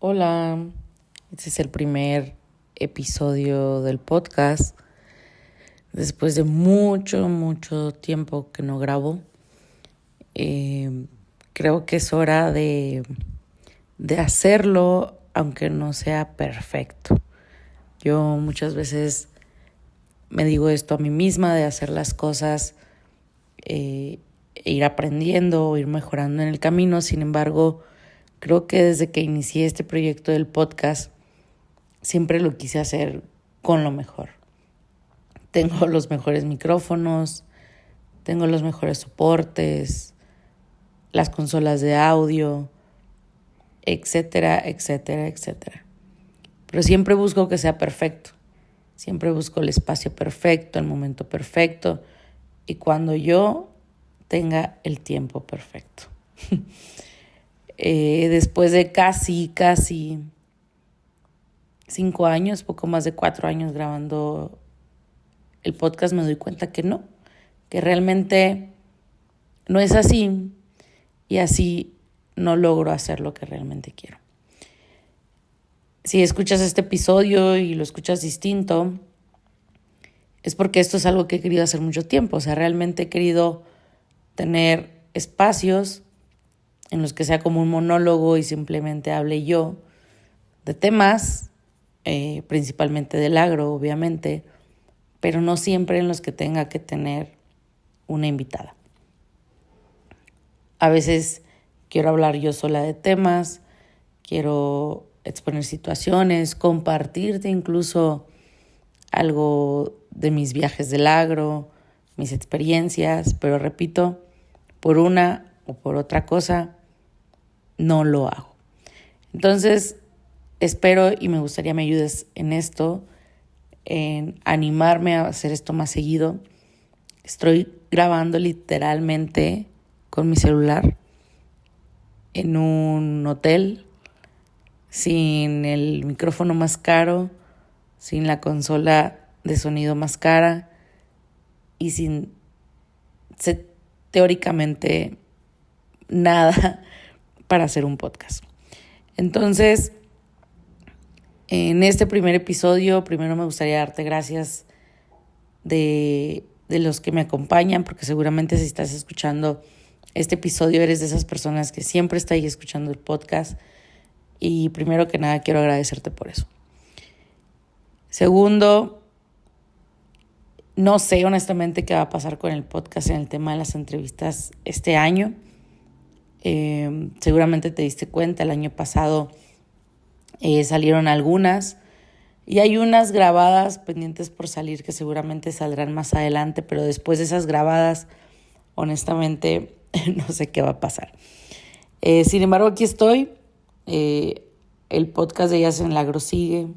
Hola, este es el primer episodio del podcast. Después de mucho tiempo que no grabo, creo que es hora de hacerlo, aunque no sea perfecto. Yo muchas veces me digo esto a mí misma, de hacer las cosas, e ir aprendiendo, ir mejorando en el camino. Sin embargo, creo que desde que inicié este proyecto del podcast, siempre lo quise hacer con lo mejor. Tengo los mejores micrófonos, tengo los mejores soportes, las consolas de audio, etcétera. Pero siempre busco que sea perfecto. Siempre busco el espacio perfecto, el momento perfecto y cuando yo tenga el tiempo perfecto. Después de casi 5 años, poco más de 4 años grabando el podcast, me doy cuenta que realmente no es así y así no logro hacer lo que realmente quiero. Si escuchas este episodio y lo escuchas distinto, es porque esto es algo que he querido hacer mucho tiempo. O sea, realmente he querido tener espacios en los que sea como un monólogo y simplemente hable yo de temas, principalmente del agro, obviamente, pero no siempre en los que tenga que tener una invitada. A veces quiero hablar yo sola de temas, quiero exponer situaciones, compartirte incluso algo de mis viajes del agro, mis experiencias, pero repito, por una o por otra cosa, no lo hago. Entonces, espero y me gustaría me ayudes en esto, en animarme a hacer esto más seguido. Estoy grabando literalmente con mi celular en un hotel, sin el micrófono más caro, sin la consola de sonido más cara y sin teóricamente nada para hacer un podcast. Entonces, en este primer episodio, primero me gustaría darte gracias de los que me acompañan, porque seguramente si estás escuchando este episodio eres de esas personas que siempre está ahí escuchando el podcast. Y primero que nada quiero agradecerte por eso. Segundo, no sé honestamente qué va a pasar con el podcast en el tema de las entrevistas este año. Seguramente te diste cuenta, el año pasado salieron algunas y hay unas grabadas pendientes por salir que seguramente saldrán más adelante, pero después de esas grabadas, honestamente, no sé qué va a pasar. Sin embargo, aquí estoy. El podcast de Ellas en el Agro sigue.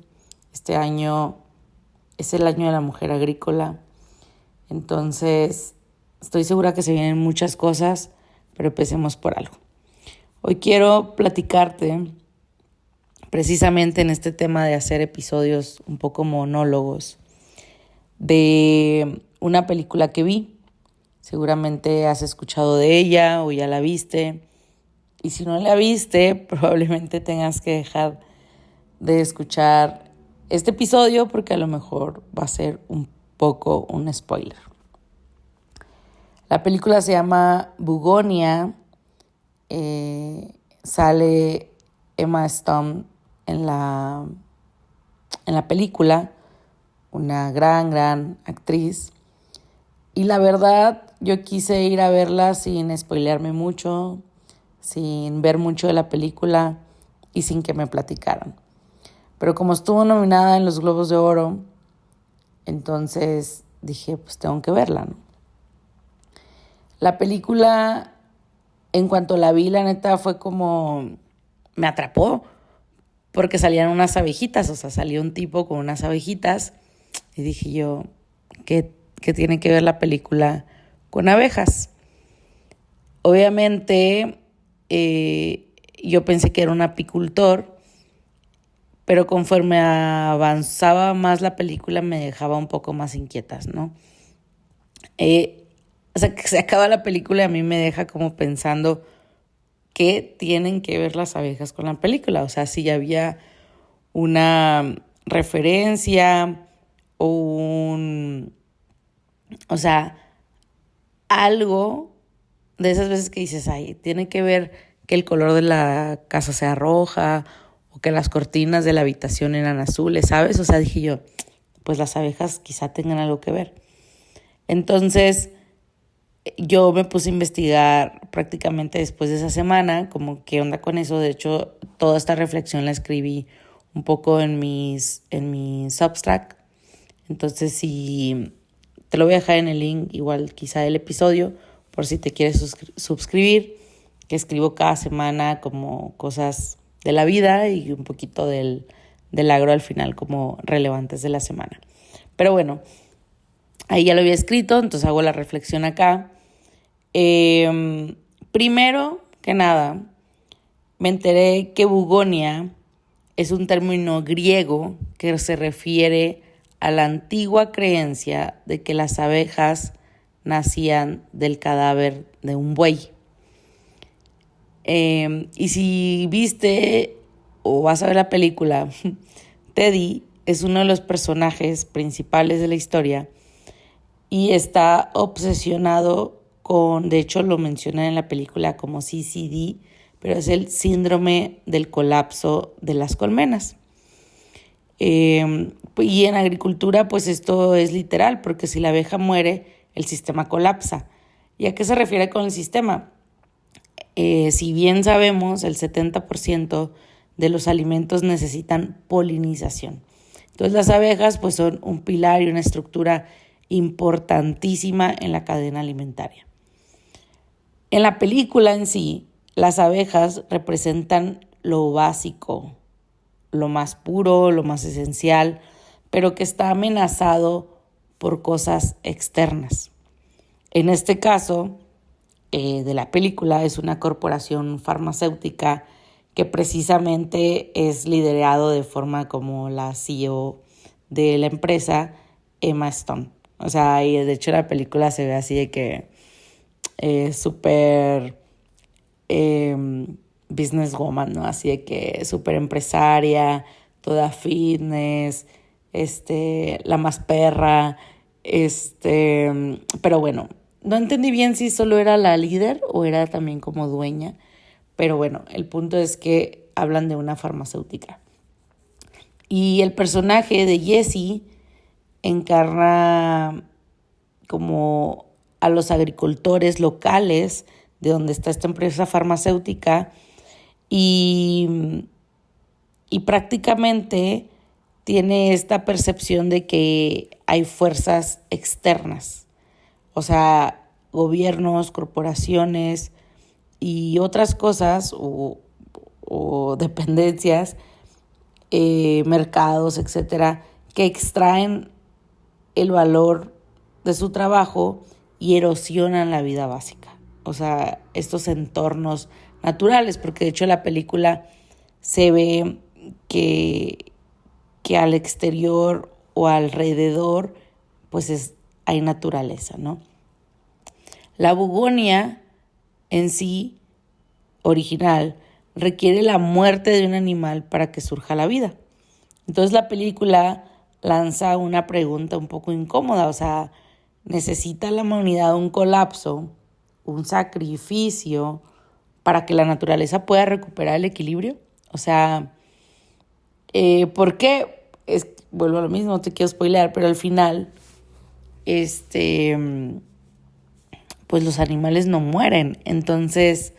Este año es el año de la mujer agrícola. Entonces, estoy segura que se vienen muchas cosas, pero empecemos por algo. Hoy quiero platicarte precisamente en este tema de hacer episodios un poco monólogos de una película que vi. Seguramente has escuchado de ella o ya la viste. Y si no la viste, probablemente tengas que dejar de escuchar este episodio porque a lo mejor va a ser un poco un spoiler. La película se llama Bugonia. Sale Emma Stone en la película, una gran actriz. Y la verdad, yo quise ir a verla sin spoilearme mucho, sin ver mucho de la película y sin que me platicaran. Pero como estuvo nominada en los Globos de Oro, entonces dije, pues tengo que verla, ¿no? La película, en cuanto la vi, la neta fue como, me atrapó, porque salían unas abejitas, o sea, salió un tipo con unas abejitas y dije yo, ¿qué tiene que ver la película con abejas? Obviamente, yo pensé que era un apicultor, pero conforme avanzaba más la película me dejaba un poco más inquietas, ¿no? O sea, que se acaba la película y a mí me deja como pensando qué tienen que ver las abejas con la película. O sea, si había una referencia o sea, algo de esas veces que dices, ay, tiene que ver que el color de la casa sea roja o que las cortinas de la habitación eran azules, ¿sabes? O sea, dije yo, pues las abejas quizá tengan algo que ver. Entonces, yo me puse a investigar prácticamente después de esa semana, como qué onda con eso. De hecho, toda esta reflexión la escribí un poco en mi Substack. Entonces, si te lo voy a dejar en el link, igual quizá del episodio, por si te quieres suscribir, que escribo cada semana como cosas de la vida y un poquito del agro al final como relevantes de la semana. Pero bueno, ahí ya lo había escrito, entonces hago la reflexión acá. Primero que nada, me enteré que bugonia es un término griego que se refiere a la antigua creencia de que las abejas nacían del cadáver de un buey. Y si viste o vas a ver la película, Teddy es uno de los personajes principales de la historia y está obsesionado con, de hecho lo mencionan en la película como CCD, pero es el síndrome del colapso de las colmenas. Y en agricultura pues esto es literal, porque si la abeja muere, el sistema colapsa. ¿Y a qué se refiere con el sistema? Si bien sabemos, el 70% de los alimentos necesitan polinización. Entonces las abejas pues son un pilar y una estructura importantísima en la cadena alimentaria. En la película en sí, las abejas representan lo básico, lo más puro, lo más esencial, pero que está amenazado por cosas externas. En este caso, de la película, es una corporación farmacéutica que precisamente es liderado de forma como la CEO de la empresa, Emma Stone. O sea, y de hecho la película se ve así de que súper businesswoman, ¿no? Así de que súper empresaria, toda fitness, la más perra, pero bueno, no entendí bien si solo era la líder o era también como dueña, pero bueno, el punto es que hablan de una farmacéutica. Y el personaje de Jessie encarna como a los agricultores locales de donde está esta empresa farmacéutica y prácticamente tiene esta percepción de que hay fuerzas externas, o sea, gobiernos, corporaciones y otras cosas o dependencias, mercados, etcétera, que extraen el valor de su trabajo y erosionan la vida básica. O sea, estos entornos naturales, porque de hecho en la película se ve que al exterior o alrededor pues hay naturaleza, ¿no? La bugonia en sí, original, requiere la muerte de un animal para que surja la vida. Entonces la película lanza una pregunta un poco incómoda, o sea, ¿necesita la humanidad un colapso, un sacrificio para que la naturaleza pueda recuperar el equilibrio? O sea, ¿por qué? Vuelvo a lo mismo, no te quiero spoilear, pero al final, pues los animales no mueren. Entonces,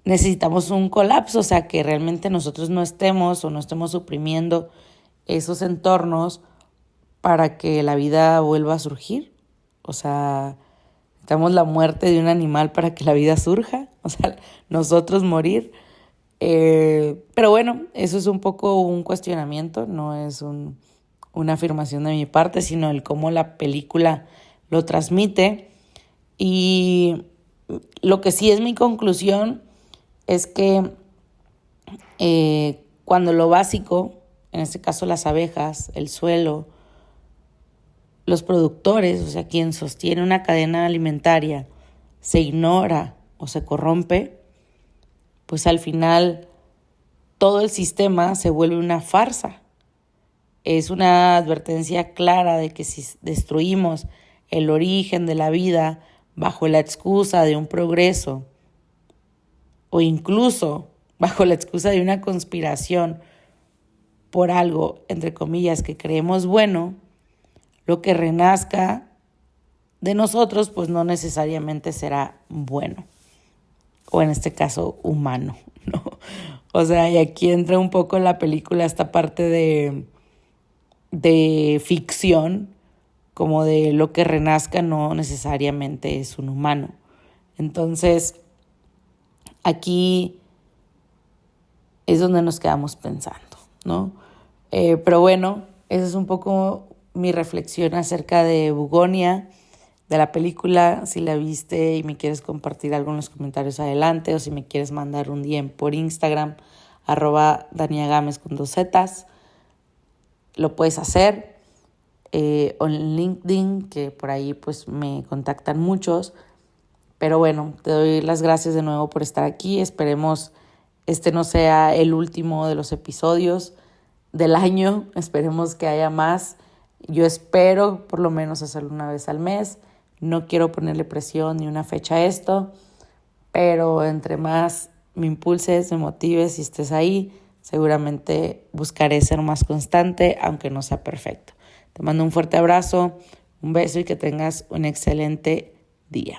necesitamos un colapso, o sea, que realmente nosotros no estemos suprimiendo esos entornos para que la vida vuelva a surgir. O sea, necesitamos la muerte de un animal para que la vida surja, o sea, nosotros morir. Pero bueno, eso es un poco un cuestionamiento, no es una afirmación de mi parte, sino el cómo la película lo transmite. Y lo que sí es mi conclusión es que cuando lo básico, en este caso las abejas, el suelo, los productores, o sea, quien sostiene una cadena alimentaria, se ignora o se corrompe, pues al final todo el sistema se vuelve una farsa. Es una advertencia clara de que si destruimos el origen de la vida bajo la excusa de un progreso o incluso bajo la excusa de una conspiración por algo, entre comillas, que creemos bueno, lo que renazca de nosotros pues no necesariamente será bueno, o en este caso humano, ¿no? O sea, y aquí entra un poco en la película esta parte de ficción, como de lo que renazca no necesariamente es un humano. Entonces, aquí es donde nos quedamos pensando, ¿no? Pero bueno, esa es un poco mi reflexión acerca de Bugonia, de la película. Si la viste y me quieres compartir algo en los comentarios, adelante, o si me quieres mandar un DM por Instagram, @daniagames con 2 Zetas, lo puedes hacer, o en LinkedIn, que por ahí pues me contactan muchos. Pero bueno, te doy las gracias de nuevo por estar aquí. Esperemos este no sea el último de los episodios del año. Esperemos que haya más. Yo espero por lo menos hacerlo una vez al mes. No quiero ponerle presión ni una fecha a esto, pero entre más me impulses, me motives y estés ahí, seguramente buscaré ser más constante, aunque no sea perfecto. Te mando un fuerte abrazo, un beso y que tengas un excelente día.